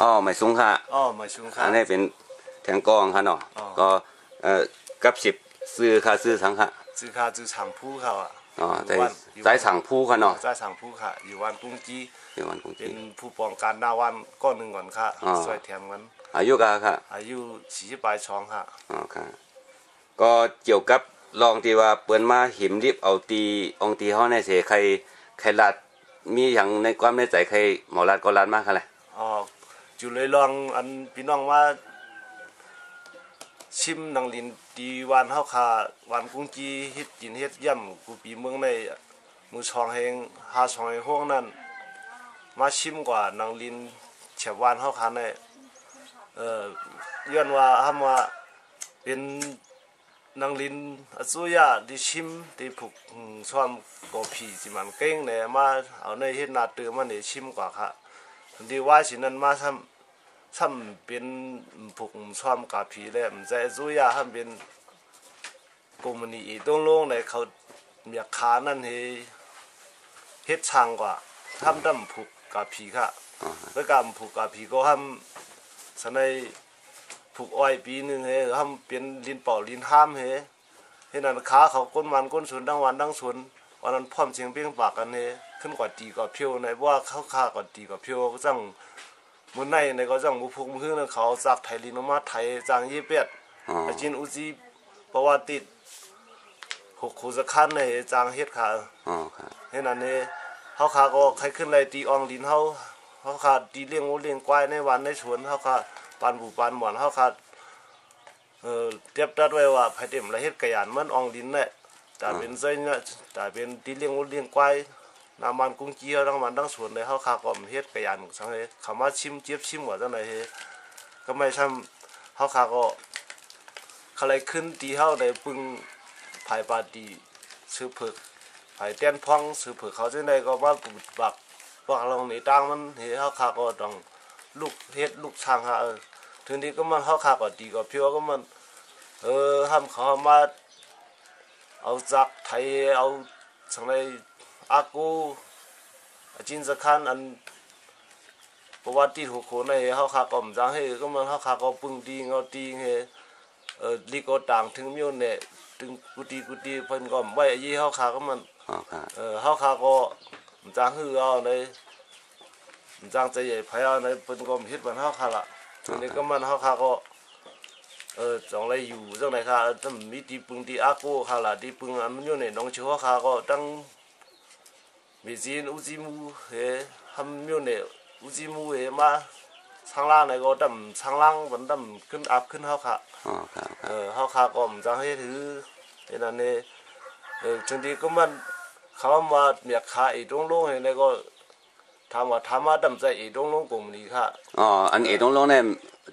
อ๋อไม่สูงค่ะไม่สูงค่ะอันนี้เป็นแทงกองค่ะเนาะก็กับซื้อค่ะซื้อสังค่ะซื้อค่ะซื้อฉางผู้เขาใจสั่งผู้ค่ะเนาะใจฉางผู้ค่ะอยู่วันกุ้งจี้เป็นผู้ป้องกันหน้าวันก้อนหนึ่งก่อนค่ะสวยแถมกันอายุกาค่ะอายุ40 ปลายช่องค่ะค่ะก็เกี่ยวกับลองที่ว่าเปิ้นมาหิมรีบเอาตีองตีเฮาในเสใครลัดมีอย่างในความในใจใครหมอลัดก็ลัดมากค่ะแหละจุเลยลองอันพี่น้องว่าชิมนังลินดีวันเฮาค่ะวันกุ้งจีเฮ็ดกินเฮ็ดย่ำกูปีเมืองในมือช่องแห่ง5ช่องแห่งห้องนั้นมาชิมกว่านังลินเฉวานเฮาค่ะในย้อนว่าหำว่าเป็นนังลินอสุยาดิชิมที่ผูกซ้อมกอผีสิมันเก่งเนี่ยมาเอาในเฮ็ดนาตือมาเนี่ยชิมกว่าค่ะดีว่าสินั้นมาซ้ำเป็นผูกซ้อมกาผีเลยมันใจอสุยาทำเป็นกลุ่มนี้ตรงลงในเขาเมียขานั่นเฮ็ดช่างกว่าทำดำผูกกาผีค่ะแล้วการผูกกาผีก็ทำสนัยผูกอ้อยปีนึงทำเป็นลินเป่าลินห้ามเห็นนั้นขาเขาก้นมันก้นสวนทั้งวันทั้งสวนวันนั้นพร้อมเสียงเปี้ยงปากกันขึ้นกว่าตีกว่าเพียวในว่าเขาฆ่ากว่าตีกว่าเพียวก็จังมือในก็จังมือพุกมือเขาจากไทยลินมาไทยจางยี่เปียดจินอุจีเพราะว่าติดหกขูสะคันในจางเฮ็ดขาเห็นนั้นเขาขาก็ใครขึ้นไรตีอองลินเขาขาตีเลี้ยงงูเลี้ยงควายในวันในสวนเขาขาปานบูปานหมอนเขาขาเทียบตัดไว้ว่าไผเต็มละเฮ็ดกระยานมันอองดินเนี่ยแต่เป็นไส้เนี่ยแต่เป็นตีเลี้ยงงูเลี้ยงควายน้ำมันกุ้งเจียวทั้งมันทั้งสวนเลยเขาขาก็เฮ็ดกระยานสังเกตคำว่าชิมเจี๊ยบชิมว่าจังได๋ก็ไม่ทำเขาขาก็อะไรขึ้นตีเฮาได้ปึงภายปาตีซื้อเผือกภายเตี้ยนพ่องซื้อเผือกเขาจังได๋ก็ว่าบักลงในตังมันเขาขาก็ต้องลูกเฮ็ดลูกช่างฮะทีนี้ก็มันเขาขาก็ดีก็เพียวก็มันห้ามเขามาเอาจากไทยเอาสังในอากูจินสคันอันประวัติหัวโขนในเขาขาก็มันจังให้ก็มันเขาขาก็ปึงดีเงาตีให้ลีก็ต่างถึงมิ้วเนี่ยถึงกุฏิเพิ่นก็ไว้ยี่เขาขาก็มันเขาขาก็มันจังฮือเอาในจางใจใหญ่พายในเป็นกรมฮิตมันเฮาค่ะละทีนี้ก็มันเฮาค่ะก็จังไรอยู่จังไหนค่ะถ้ามีตีปึงตีอาโก้ค่ะละตีปึงอันมันอยู่ในน้องเชื่อค่ะก็ตั้งมีจีนอุจิมูทำอยู่ในอุจิมูมาทางล่างในก็ตั้งทางล่างมันตั้งขึ้นอัพขึ้นเฮาค่ะเฮาค่ะก็มันจังให้ถือในนั้นทีนี้ก็มันเขามาเมียขาอีตรงลงในก็ทำมาดำใจเอตรงลงกลุ่มนี้ค่ะอันเอตรงลงเนี่ย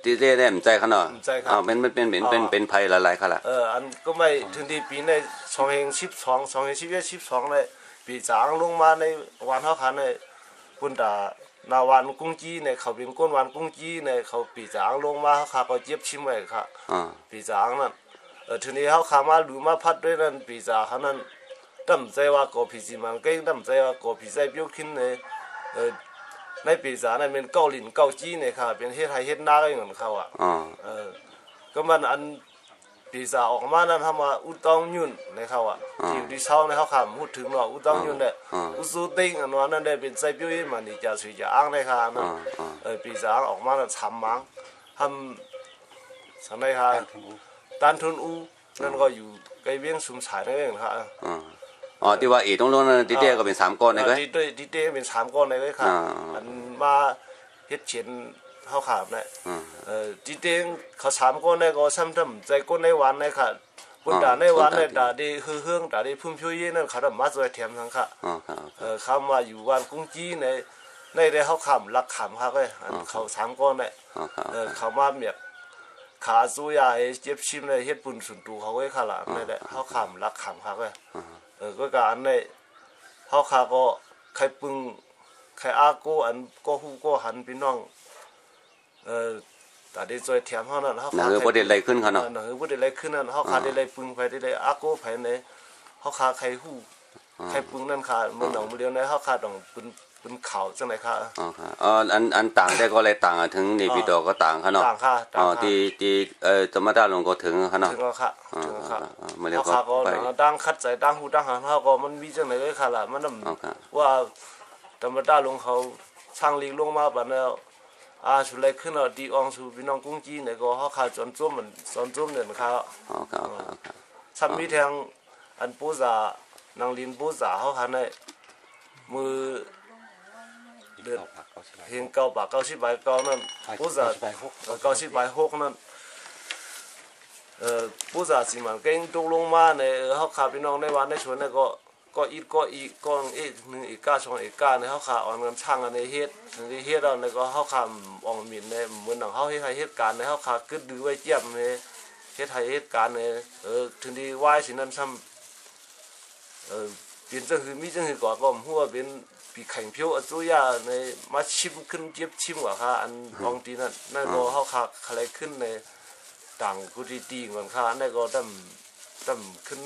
ที่เร่ใจขนาดมันเป็นภัยหลายๆค่ะล่ะอันก็ไม่ถึงที่ปีใน2012เลยปีจางลงมาในวันเฮาคันในปุ่นตานาวันกุ้งจี้ในเขาเป็นก้นวันกุ้งจี้ในเขาปีจางลงมาเฮาค่ะก็เจ็บชิมไว้ค่ะปีจางนั่นทีนี้เฮาขามาหรือมาพัดด้วยนั่นปีจางเขานั้นดำใจว่าก็ปีสิมันเก่งดำใจว่าก็ปีใจเบี้ยวขึ้นในปีศาจนั้นเป็นเกาหลินเกาจี้เนี่ยค่ะเป็นเฮ็ดไห้เฮ็ดนาก็อย่างนั้นเขาก็มันอันปีศาจออกมานั้นทำมาอุตองยุ่นในเขาอยู่ที่เช้าในเขาขำพูดถึงว่าอุตองยุ่นเนี่ยอุสุติงอันนั้นได้เป็นใจเปี้ยมันนี่จะสุยจะอ้างในค่ะนั่นปีศาจออกมานั้นช้ำมั้งทำสังในค่ะตันทุนอูนั่นก็อยู่ใกล้เวียงสุมฉายนั่นเองค่ะที่ว่าตรงนั้นที่เต้ก็เป็น3ก้อนเลยที่เต้เป็น3ก้อนเลยค่ะอันมาเฮ็ดเฉียนเฮาขาบเนี่ยที่เต้เขา3ก้อนได้ก็ซ้ำทำใจก้นในวันเลยค่ะคนด่าในวันเนี่ยด่าได้เฮืองด่าได้พุ่มพิ้วยี่นั่นเขาทำมาสวยแถมทั้งค่ะเขามาอยู่วันกุ้งจี้ในได้เฮาขำลักขำค่ะเว้ยเขา3ก้อนเนี่ยเขามาเมียขาสู้ยาเจ็บชิมเลยเฮ็ดปุ่นสุนตูเขาไว้ค่ะล่ะนั่นแหละเฮาขำลักขำค่ะเว้ยก็การในเฮาขาก็ใครปึงใครอาโกอันก็ฮู้ก็หันพี่น้องแต่ได้จอยแถมเฮานั่นเฮาขาบ่ได้ไล่ขึ้นเขาเนาะบ่ได้ไล่ขึ้นนั่นเฮาขาได้ไล่ปึงไปได้ไล่อาโกไปในเฮาขาใครฮู้ใครปึงนั่นค่ะมื้อหนองมื้อเดียวในเฮาขาต้องปึง เป็นเขาจังไหนค่ะอ๋อค่ะอันต่างได้ก็เลยต่างถึงนี่พี่ดอกก็ต่างค่ะเนาะต่างค่ะอ๋อที่ธรรมดาลงก็ถึงค่ะเนาะถึงแล้วค่ะถึงแล้วค่ะมาเร็วเขาก็ไปก็ดังคัดใจดังหูดังหางเขาก็มันมีจังไหนเลยค่ะล่ะมันว่าธรรมดาลงเขาช่างลีลงมาบัดแล้วชุดไรขึ้นอ่ะดีอองสู่พี่น้องกุ้งจีเนี่ยก็เขาขาจนจุ่มมันสอนจุ่มเนี่ยเขาอ๋อครับซ้ำมีแทงอันปูจ่านางลินปูจ่าเขาขันในมือเดือดเฮงเก้าปาก90 ใบเก้านั่นปูจ่า90 ใบ6นั่นปูจ่าสิมันเก่งตกลงมาในเขาขาพี่น้องในวันในสวนเนี่ยก็อีกหนึ่งอีกก้าสองอีกก้าในเขาขาอ่อนกันช่างกันในเฮ็ดถึงที่เฮ็ดเราในก็เขาขาอ่อนมินในเหมือนหนังเขาเฮ็ดเหตุการณ์ในเขาขากึดดื้อไว้เจียมในเฮ็ดเหตุการณ์ในถึงที่ไหว้สินั้นซ้ำเป็นจังคือมีจังคือก่อนก็หัวเป็นปีแข่งเพียวอจุยาในมาชิมขึ้นเจ็บชิมกว่าค่ะอันบางทีนั่นก็เขาขาอะไรขึ้นในต่างกุฏิตีเหมือนค่ะนั่นก็ดำขึ้น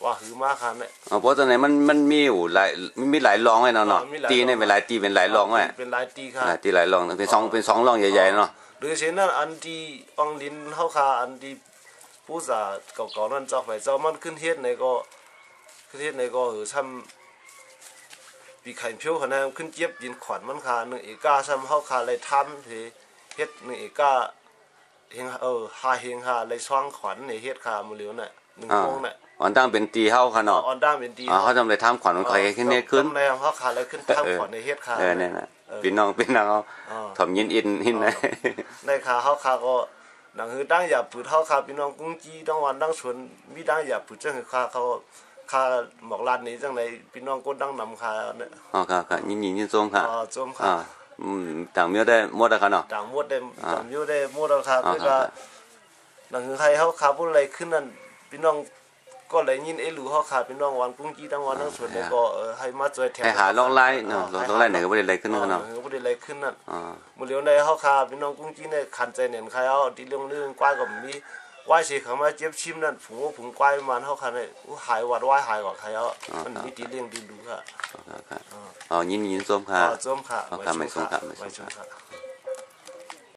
ว่าหือมากค่ะเนี่ยเพราะตอนไหนมันมีอยู่หลายรองไว้เนาะตีเนี่ยเป็นหลายตีเป็นหลายรองไว้เป็นหลายตีค่ะตีหลายรองเป็นสองรองใหญ่ๆเนาะหรือเช่นนั้นอันที่องลินเขาขาอันที่ผู้จ่าเก่าๆนั่นเจ้าไปเจ้ามันขึ้นเฮ็ดในก็ทำปีไข่เพียวคะแนนขึ้นเจี๊ยบยินขวัญมันค่ะหนึ่งเอกาซ้ำเขาขาเลยทำทีเฮ็ดหนึ่งเอกาเฮงหาเฮงหาเลยช่องขวัญในเฮ็ดขามือเหลียวเนี่ยหนึ่งโมงเนี่ยอ่อนตั้งเป็นตีเฮาค่ะเนาะอ่อนตั้งเป็นตีเขาทำเลยทำขวัญมันใครขึ้นเนี่ยขึ้นในเขาขาเลยขึ้นทำขวัญในเฮ็ดขาเนี่ยนะพี่น้องเขาถ่อมยินอินหินนะในขาเขาขาก็หนังคือตั้งอย่าปืดเขาขาพี่น้องกุ้งจีตั้งวันตั้งสวนมีตั้งอย่าปืดจังคือขาเขาหมอกลานนี้จังในพี่น้องก็ตั้งนำขาเนี่ยอ๋อค่ะยินส้มค่ะส้มค่ะต่างเมียได้หมดแล้วค่ะเนาะต่างหมดได้หมดแล้วค่ะคือว่าหนังคือใครเขาขาพูดอะไรขึ้นนั่นพี่น้องก็เลยยินหลูเขาขาพี่น้องวันกุ้งจีตั้งวันตั้งสวนเนี่ยก็ให้มาจอยแถวให้หาลองไล่เนาะลองไล่ไหนก็ไม่ได้ไล่ขึ้นเนาะไม่ได้ไล่ขึ้นนั่นมือเลี้ยวในเขาขาพี่น้องกุ้งจีเนี่ยขันใจเนี่ยใครเอาที่เรื่องกว้างกับมีว่ายเสียเขามาเจ็บชิมนั่นผงกวายมันเขาคันเลยหายวัดว่ายหายกว่าใครเอามันมีตีเลี้ยงดีดูค่ะยินส้มค่ะส้มค่ะไม่ส้มค่ะ